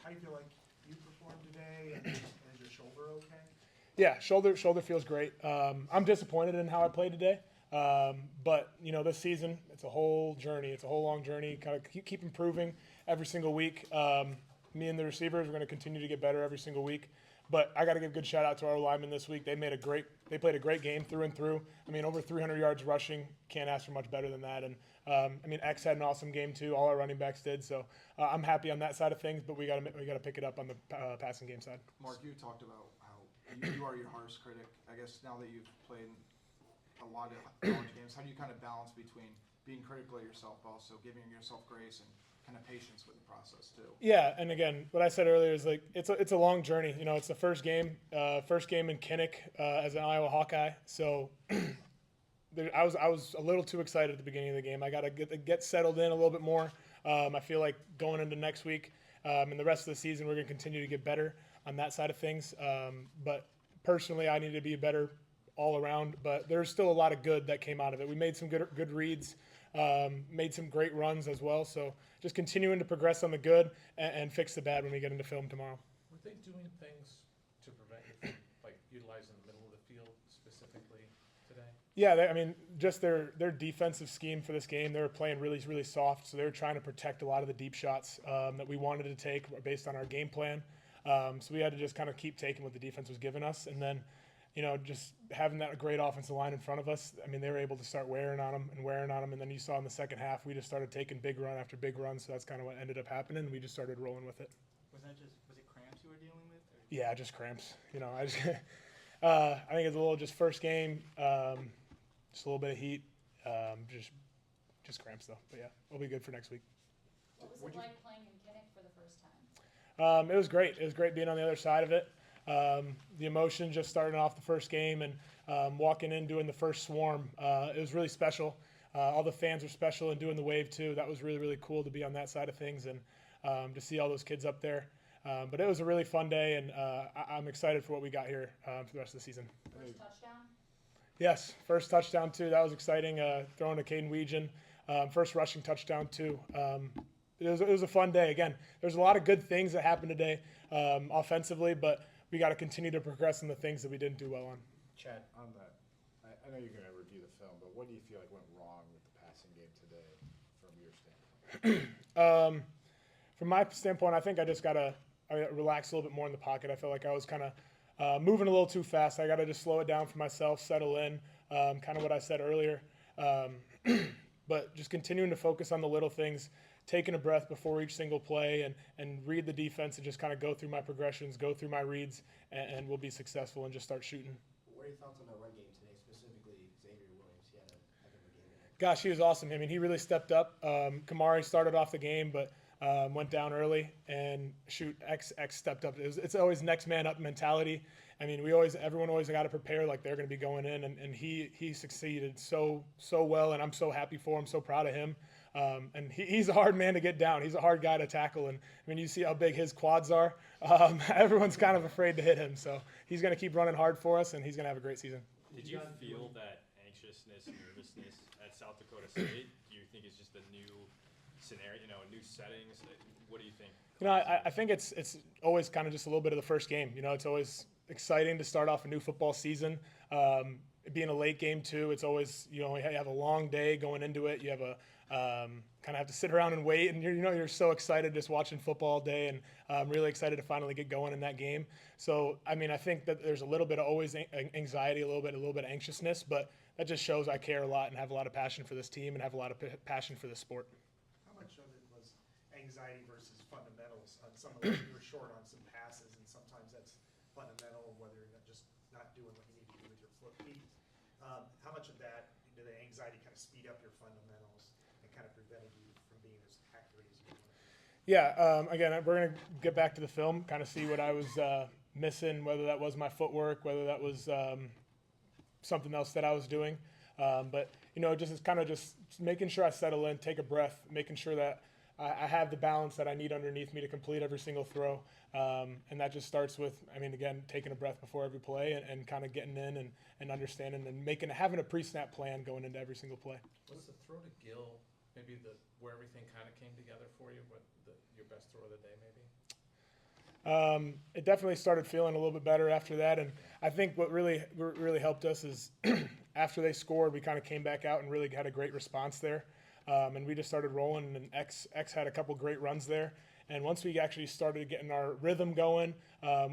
how do you feel like you performed today, and is your shoulder okay? Yeah, shoulder feels great. I'm disappointed in how I played today. But, this season, it's a whole journey. It's a whole long journey. Kind of keep improving every single week. Me and the receivers are going to continue to get better every single week. But I got to give a good shout out to our linemen this week. They played a great game through and through. I mean, over 300 yards rushing. Can't ask for much better than that. And X had an awesome game too. All our running backs did. So I'm happy on that side of things. But we got to pick it up on the passing game side. Mark, you talked about how you are your harshest critic. I guess now that you've played a lot of college games, how do you kind of balance between being critical of yourself, but also giving yourself grace and kind of patience with the process too? Yeah, and again, what I said earlier is like it's a long journey. It's the first game in Kinnick as an Iowa Hawkeye. So I was a little too excited at the beginning of the game. I got to get settled in a little bit more. I feel like going into next week and the rest of the season, we're going to continue to get better on that side of things. But personally, I need to be better all around. But there's still a lot of good that came out of it. We made some good reads. Made some great runs as well. So just continuing to progress on the good and fix the bad when we get into film tomorrow. Were they doing things to prevent you from utilizing the middle of the field specifically today? Yeah, just their defensive scheme for this game, they were playing really, really soft. So they were trying to protect a lot of the deep shots that we wanted to take based on our game plan. So we had to just kind of keep taking what the defense was giving us. And then just having that great offensive line in front of us, they were able to start wearing on them. And then you saw in the second half, we just started taking big run after big run. So that's kind of what ended up happening. We just started rolling with it. Was it cramps you were dealing with? Or? Yeah, just cramps. I think it's a little just first game, just a little bit of heat, just cramps though. But yeah, we'll be good for next week. What was it like playing in Kinnick for the first time? It was great. It was great being on the other side of it. The emotion just starting off the first game and walking in, doing the first swarm. It was really special. All the fans were special and doing the wave too. That was really, really cool to be on that side of things and to see all those kids up there. But it was a really fun day, and I'm excited for what we got here for the rest of the season. First touchdown? Yes, first touchdown too. That was exciting. Throwing to Caden Weegan. First rushing touchdown too. It was a fun day. Again, there's a lot of good things that happened today offensively, but we got to continue to progress in the things that we didn't do well on. Chad, on that, I know you're going to review the film, but what do you feel like went wrong with the passing game today from your standpoint? From my standpoint, I think I just got to relax a little bit more in the pocket. I felt like I was kind of moving a little too fast. I got to just slow it down for myself, settle in, kind of what I said earlier. But just continuing to focus on the little things, taking a breath before each single play and read the defense and just kind of go through my progressions, go through my reads, and we'll be successful and just start shooting. What are your thoughts on the run game today, specifically Xavier Williams? He had a heck of a game. Gosh, he was awesome. He really stepped up. Kamari started off the game, but went down early, and X stepped up. It's always next man up mentality. Everyone always got to prepare like they're going to be going in, and he succeeded so well, and I'm so happy for him, so proud of him. And he's a hard man to get down. He's a hard guy to tackle, and you see how big his quads are. Everyone's kind of afraid to hit him, so he's going to keep running hard for us, and he's going to have a great season. Did you feel that anxiousness, nervousness at South Dakota State? Do you think it's just a new scenario, new settings? What do you think? I think it's always kind of just a little bit of the first game. It's always exciting to start off a new football season. Being a late game too, it's always you have a long day going into it. You have a kind of have to sit around and wait, and you're so excited just watching football all day, and I'm really excited to finally get going in that game. So I think that there's a little bit of always anxiety, a little bit of anxiousness, but that just shows I care a lot and have a lot of passion for this team and have a lot of passion for this sport. How much of it was anxiety versus fundamentals? On some of it, you were short on some passes, and sometimes that's fundamental, whether you're just not doing what you need to do with your feet. How much of that did the anxiety kind of speed up your fundamentals and kind of prevented you from being as accurate as you wanted to be? Yeah, again, we're going to get back to the film, kind of see what I was missing, whether that was my footwork, whether that was something else that I was doing. But just making sure I settle in, take a breath, making sure that I have the balance that I need underneath me to complete every single throw. And that just starts with, again, taking a breath before every play and kind of getting in and understanding and having a pre-snap plan going into every single play. Was the throw to Gill maybe where everything kind of came together for you? Your best throw of the day, maybe? It definitely started feeling a little bit better after that. And I think what really helped us is after they scored, we kind of came back out and really had a great response there. And we just started rolling, and X had a couple great runs there. And once we actually started getting our rhythm going,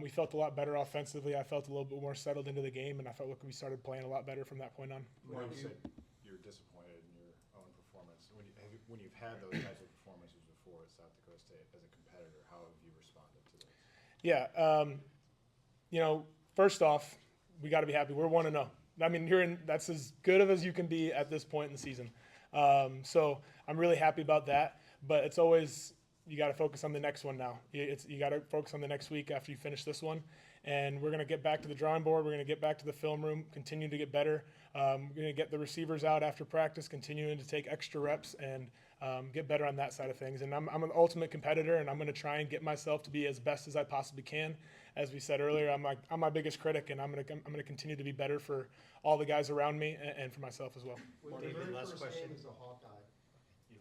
we felt a lot better offensively. I felt a little bit more settled into the game, and I felt like we started playing a lot better from that point on. Well, you said you're disappointed in your own performance. When you've had those types of performances before at South Dakota State as a competitor, how have you responded to those? Yeah, first off, we got to be happy. We're 1-0. I mean, that's as good of as you can be at this point in the season. So I'm really happy about that. But it's always, you got to focus on the next one now. You got to focus on the next week after you finish this one. And we're going to get back to the drawing board. We're going to get back to the film room, continue to get better. We're going to get the receivers out after practice, continuing to take extra reps and get better on that side of things. And I'm an ultimate competitor, and I'm going to try and get myself to be as best as I possibly can. As we said earlier, I'm my biggest critic, and I'm going to continue to be better for all the guys around me and for myself as well. With the very first game as a Hawkeye,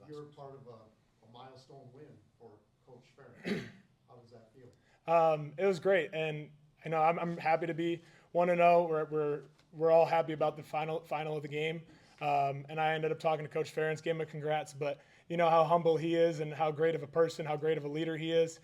you were part of a milestone win for Coach Ferentz. How does that feel? It was great, and I'm happy to be 1-0. We're all happy about the final of the game, and I ended up talking to Coach Ferentz, gave him a congrats, but you know how humble he is and how great of a person, how great of a leader he is.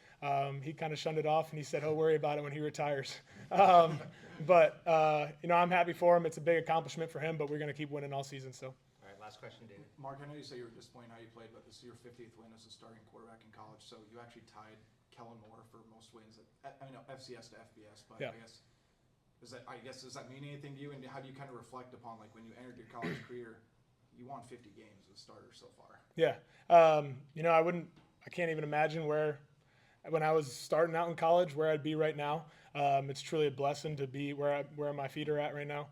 He kind of shunned it off, and he said he'll worry about it when he retires. But I'm happy for him. It's a big accomplishment for him, but we're going to keep winning all season. So. All right, last question, David. Mark, I know you say you were disappointed how you played, but this is your 50th win as a starting quarterback in college, so you actually tied Kellen Moore for most wins FCS to FBS, but Yeah. I guess does that mean anything to you, and how do you kind of reflect upon, like, when you entered your college career, you won 50 games as a starter so far? Yeah. I can't even imagine when I was starting out in college, where I'd be right now. It's truly a blessing to be where my feet are at right now.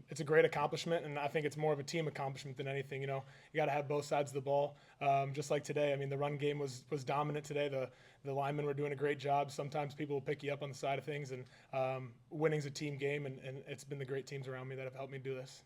It's a great accomplishment, and I think it's more of a team accomplishment than anything. You got to have both sides of the ball. Just like today, I mean, the run game was dominant today. The linemen were doing a great job. Sometimes people will pick you up on the side of things, and winning's a team game, and it's been the great teams around me that have helped me do this.